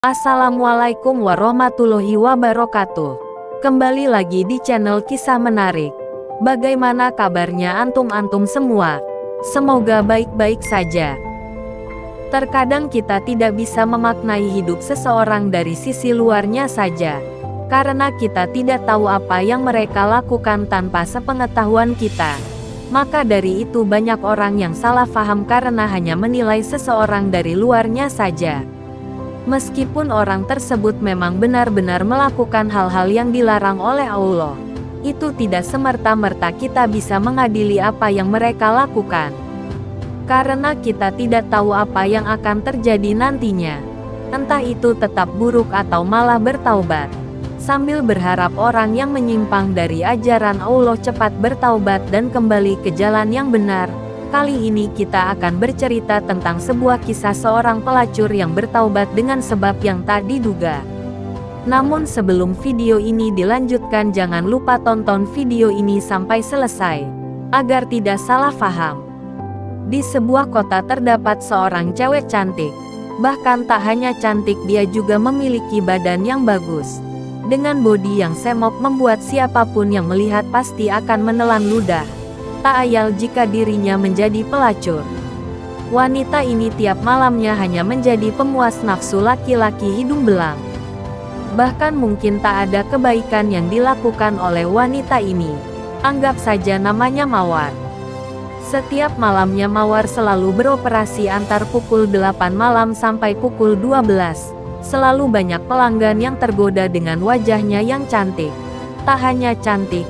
Assalamualaikum warahmatullahi wabarakatuh. Kembali lagi di channel Kisah Menarik. Bagaimana kabarnya antum-antum semua? Semoga baik-baik saja. Terkadang kita tidak bisa memaknai hidup seseorang dari sisi luarnya saja, karena kita tidak tahu apa yang mereka lakukan tanpa sepengetahuan kita. Maka dari itu banyak orang yang salah paham karena hanya menilai seseorang dari luarnya saja. Meskipun orang tersebut memang benar-benar melakukan hal-hal yang dilarang oleh Allah, itu tidak semerta-merta kita bisa mengadili apa yang mereka lakukan. Karena kita tidak tahu apa yang akan terjadi nantinya. Entah itu tetap buruk atau malah bertaubat. Sambil berharap orang yang menyimpang dari ajaran Allah cepat bertaubat dan kembali ke jalan yang benar. Kali ini kita akan bercerita tentang sebuah kisah seorang pelacur yang bertaubat dengan sebab yang tak diduga. Namun sebelum video ini dilanjutkan, jangan lupa tonton video ini sampai selesai, agar tidak salah paham. Di sebuah kota terdapat seorang cewek cantik. Bahkan tak hanya cantik, dia juga memiliki badan yang bagus. Dengan bodi yang semok membuat siapapun yang melihat pasti akan menelan ludah. Tak ayal jika dirinya menjadi pelacur. Wanita ini tiap malamnya hanya menjadi pemuas nafsu laki-laki hidung belang. Bahkan mungkin tak ada kebaikan yang dilakukan oleh wanita ini. Anggap saja namanya Mawar. Setiap malamnya Mawar selalu beroperasi antar pukul 8 malam sampai pukul 12. Selalu banyak pelanggan yang tergoda dengan wajahnya yang cantik. Tak hanya cantik,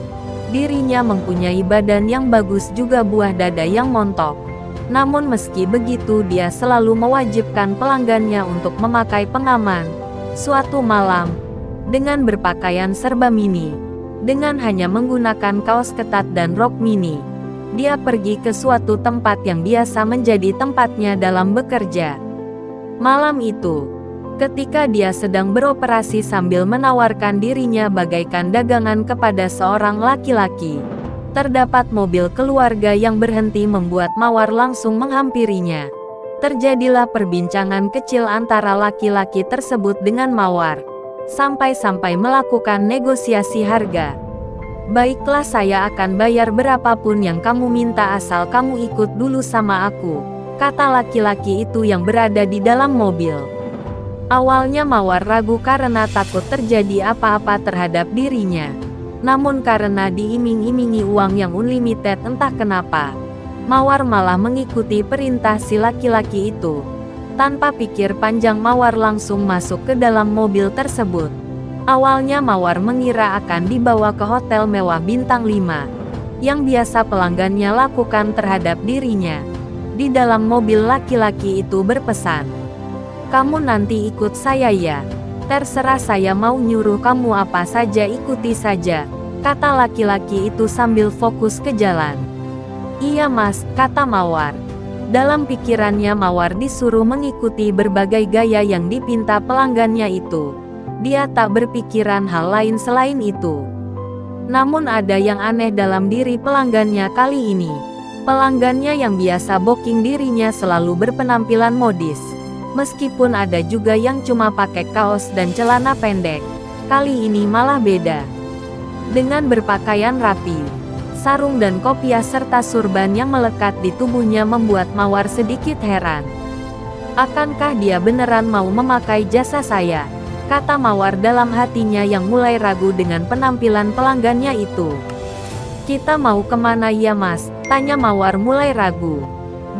dirinya mempunyai badan yang bagus juga buah dada yang montok. Namun meski begitu dia selalu mewajibkan pelanggannya untuk memakai pengaman. Suatu malam, dengan berpakaian serba mini, dengan hanya menggunakan kaos ketat dan rok mini, dia pergi ke suatu tempat yang biasa menjadi tempatnya dalam bekerja. Malam itu, ketika dia sedang beroperasi sambil menawarkan dirinya bagaikan dagangan kepada seorang laki-laki, terdapat mobil keluarga yang berhenti membuat Mawar langsung menghampirinya. Terjadilah perbincangan kecil antara laki-laki tersebut dengan Mawar, sampai-sampai melakukan negosiasi harga. "Baiklah, saya akan bayar berapapun yang kamu minta asal kamu ikut dulu sama aku," kata laki-laki itu yang berada di dalam mobil. Awalnya Mawar ragu karena takut terjadi apa-apa terhadap dirinya. Namun karena diiming-imingi uang yang unlimited entah kenapa, Mawar malah mengikuti perintah si laki-laki itu. Tanpa pikir panjang Mawar langsung masuk ke dalam mobil tersebut. Awalnya Mawar mengira akan dibawa ke hotel mewah bintang 5, yang biasa pelanggannya lakukan terhadap dirinya. Di dalam mobil laki-laki itu berpesan, "Kamu nanti ikut saya ya? Terserah, saya mau nyuruh kamu apa saja ikuti saja," kata laki-laki itu sambil fokus ke jalan. "Iya mas," kata Mawar. Dalam pikirannya Mawar disuruh mengikuti berbagai gaya yang dipinta pelanggannya itu. Dia tak berpikiran hal lain selain itu. Namun ada yang aneh dalam diri pelanggannya kali ini. Pelanggannya yang biasa booking dirinya selalu berpenampilan modis. Meskipun ada juga yang cuma pakai kaos dan celana pendek, kali ini malah beda. Dengan berpakaian rapi, sarung dan kopiah serta surban yang melekat di tubuhnya membuat Mawar sedikit heran. "Akankah dia beneran mau memakai jasa saya?" kata Mawar dalam hatinya yang mulai ragu dengan penampilan pelanggannya itu. "Kita mau kemana ya mas?" tanya Mawar mulai ragu.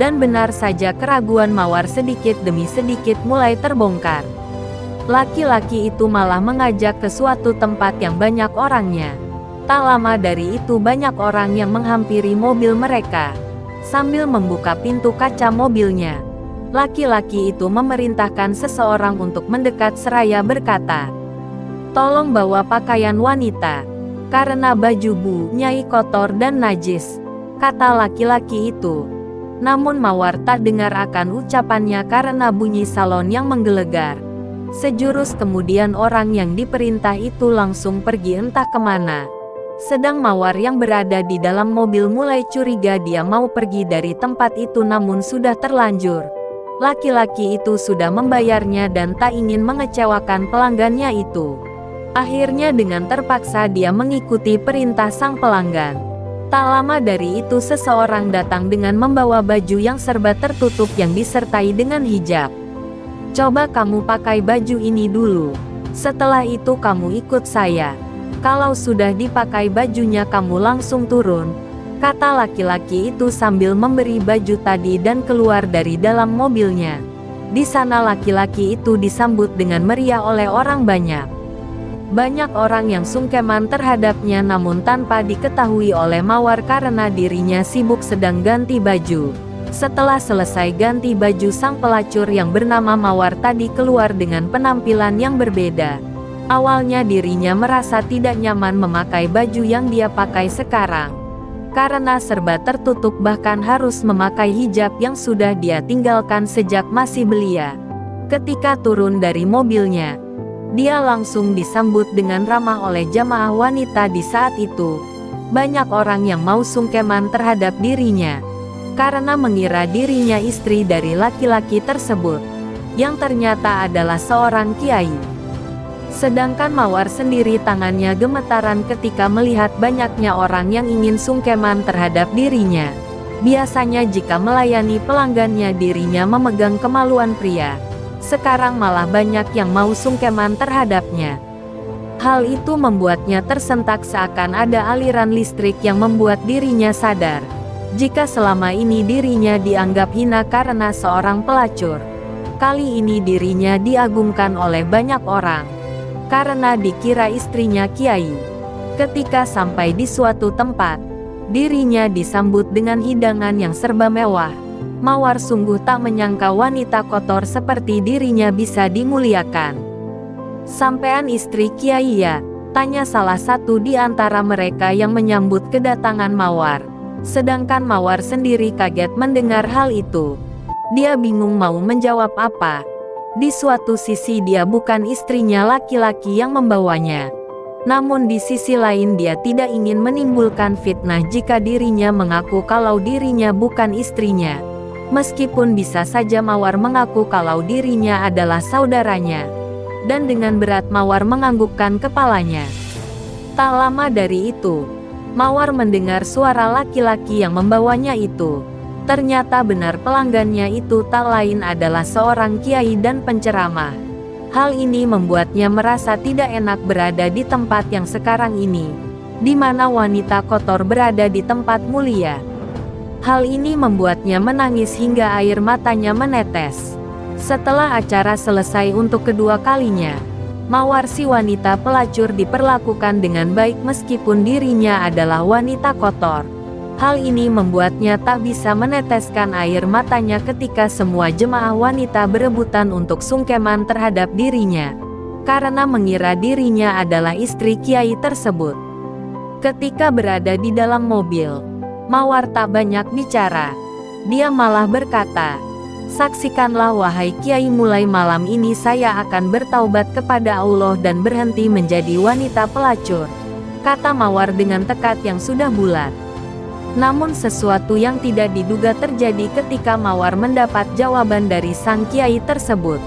Dan benar saja, keraguan Mawar sedikit demi sedikit mulai terbongkar. Laki-laki itu malah mengajak ke suatu tempat yang banyak orangnya. Tak lama dari itu banyak orang yang menghampiri mobil mereka. Sambil membuka pintu kaca mobilnya, laki-laki itu memerintahkan seseorang untuk mendekat seraya berkata, "Tolong bawa pakaian wanita, karena baju Bu Nyai kotor dan najis," kata laki-laki itu. Namun Mawar tak dengar akan ucapannya karena bunyi salon yang menggelegar. Sejurus kemudian orang yang diperintah itu langsung pergi entah kemana. Sedang Mawar yang berada di dalam mobil mulai curiga dia mau pergi dari tempat itu namun sudah terlanjur. Laki-laki itu sudah membayarnya dan tak ingin mengecewakan pelanggannya itu. Akhirnya dengan terpaksa dia mengikuti perintah sang pelanggan. Tak lama dari itu seseorang datang dengan membawa baju yang serba tertutup yang disertai dengan hijab. Coba kamu pakai baju ini dulu. Setelah itu kamu ikut saya. Kalau sudah dipakai bajunya kamu langsung turun, kata laki-laki itu sambil memberi baju tadi dan keluar dari dalam mobilnya. Di sana laki-laki itu disambut dengan meriah oleh orang banyak. Banyak orang yang sungkeman terhadapnya namun tanpa diketahui oleh Mawar karena dirinya sibuk sedang ganti baju. Setelah selesai ganti baju sang pelacur yang bernama Mawar tadi keluar dengan penampilan yang berbeda. Awalnya dirinya merasa tidak nyaman memakai baju yang dia pakai sekarang. Karena serba tertutup bahkan harus memakai hijab yang sudah dia tinggalkan sejak masih belia. Ketika turun dari mobilnya, dia langsung disambut dengan ramah oleh jamaah wanita di saat itu. Banyak orang yang mau sungkeman terhadap dirinya, karena mengira dirinya istri dari laki-laki tersebut, yang ternyata adalah seorang kiai. Sedangkan Mawar sendiri tangannya gemetaran ketika melihat banyaknya orang yang ingin sungkeman terhadap dirinya. Biasanya jika melayani pelanggannya dirinya memegang kemaluan pria. Sekarang malah banyak yang mau sungkeman terhadapnya. Hal itu membuatnya tersentak seakan ada aliran listrik yang membuat dirinya sadar. Jika selama ini dirinya dianggap hina karena seorang pelacur, kali ini dirinya diagungkan oleh banyak orang. Karena dikira istrinya kiai. Ketika sampai di suatu tempat, dirinya disambut dengan hidangan yang serba mewah. Mawar sungguh tak menyangka wanita kotor seperti dirinya bisa dimuliakan. "Sampean istri kiai ya?" tanya salah satu di antara mereka yang menyambut kedatangan Mawar. Sedangkan Mawar sendiri kaget mendengar hal itu. Dia bingung mau menjawab apa. Di suatu sisi dia bukan istrinya laki-laki yang membawanya. Namun di sisi lain dia tidak ingin menimbulkan fitnah jika dirinya mengaku kalau dirinya bukan istrinya. Meskipun bisa saja Mawar mengaku kalau dirinya adalah saudaranya. Dan dengan berat Mawar menganggukkan kepalanya. Tak lama dari itu, Mawar mendengar suara laki-laki yang membawanya itu. Ternyata benar pelanggannya itu tak lain adalah seorang kiai dan penceramah. Hal ini membuatnya merasa tidak enak berada di tempat yang sekarang ini, di mana wanita kotor berada di tempat mulia. Hal ini membuatnya menangis hingga air matanya menetes. Setelah acara selesai untuk kedua kalinya, Mawar si wanita pelacur diperlakukan dengan baik meskipun dirinya adalah wanita kotor. Hal ini membuatnya tak bisa meneteskan air matanya ketika semua jemaah wanita berebutan untuk sungkeman terhadap dirinya, karena mengira dirinya adalah istri kiai tersebut. Ketika berada di dalam mobil, Mawar tak banyak bicara. Dia malah berkata, "Saksikanlah wahai kiai, mulai malam ini saya akan bertaubat kepada Allah dan berhenti menjadi wanita pelacur," kata Mawar dengan tekad yang sudah bulat. Namun sesuatu yang tidak diduga terjadi ketika Mawar mendapat jawaban dari sang kiai tersebut.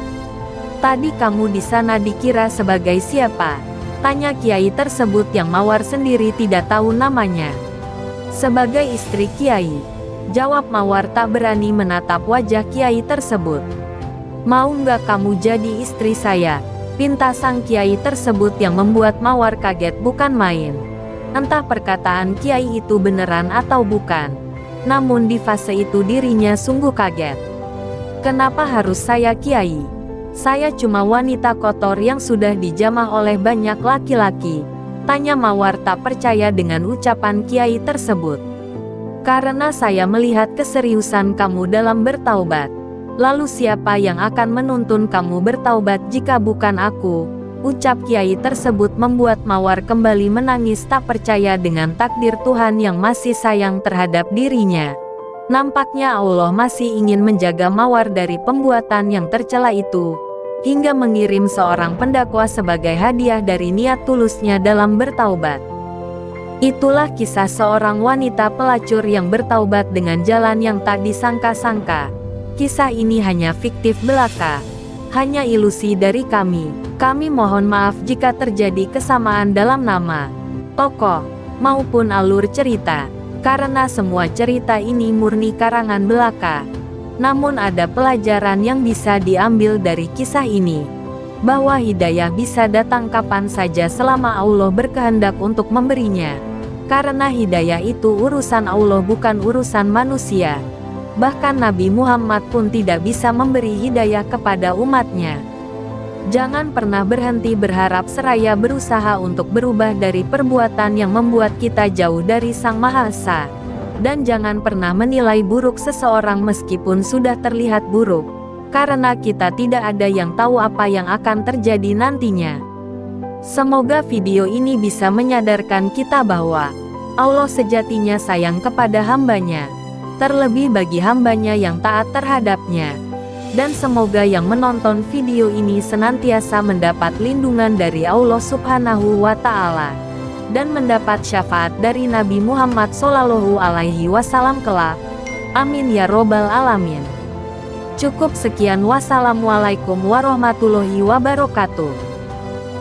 "Tadi kamu di sana dikira sebagai siapa?" tanya kiai tersebut yang Mawar sendiri tidak tahu namanya. "Sebagai istri kiai," jawab Mawar tak berani menatap wajah kiai tersebut. "Mau nggak kamu jadi istri saya?" pinta sang kiai tersebut yang membuat Mawar kaget bukan main. Entah perkataan kiai itu beneran atau bukan. Namun di fase itu dirinya sungguh kaget. "Kenapa harus saya kiai? Saya cuma wanita kotor yang sudah dijamah oleh banyak laki-laki," tanya Mawar tak percaya dengan ucapan kiai tersebut. "Karena saya melihat keseriusan kamu dalam bertaubat. Lalu siapa yang akan menuntun kamu bertaubat jika bukan aku?" ucap kiai tersebut membuat Mawar kembali menangis tak percaya dengan takdir Tuhan yang masih sayang terhadap dirinya. Nampaknya Allah masih ingin menjaga Mawar dari pembuatan yang tercela itu, hingga mengirim seorang pendakwa sebagai hadiah dari niat tulusnya dalam bertaubat. Itulah kisah seorang wanita pelacur yang bertaubat dengan jalan yang tak disangka-sangka. Kisah ini hanya fiktif belaka. Hanya ilusi dari kami. Kami mohon maaf jika terjadi kesamaan dalam nama, tokoh, maupun alur cerita. Karena semua cerita ini murni karangan belaka. Namun ada pelajaran yang bisa diambil dari kisah ini. Bahwa hidayah bisa datang kapan saja selama Allah berkehendak untuk memberinya. Karena hidayah itu urusan Allah bukan urusan manusia. Bahkan Nabi Muhammad pun tidak bisa memberi hidayah kepada umatnya. Jangan pernah berhenti berharap seraya berusaha untuk berubah dari perbuatan yang membuat kita jauh dari Sang Maha Esa. Dan jangan pernah menilai buruk seseorang meskipun sudah terlihat buruk. Karena kita tidak ada yang tahu apa yang akan terjadi nantinya. Semoga video ini bisa menyadarkan kita bahwa Allah sejatinya sayang kepada hambanya. Terlebih bagi hambanya yang taat terhadapnya. Dan semoga yang menonton video ini senantiasa mendapat lindungan dari Allah Subhanahu wa Ta'ala. Dan mendapat syafaat dari Nabi Muhammad Shallallahu Alaihi Wasallam kelak. Amin ya robbal alamin. Cukup sekian, wassalamualaikum warahmatullahi wabarakatuh.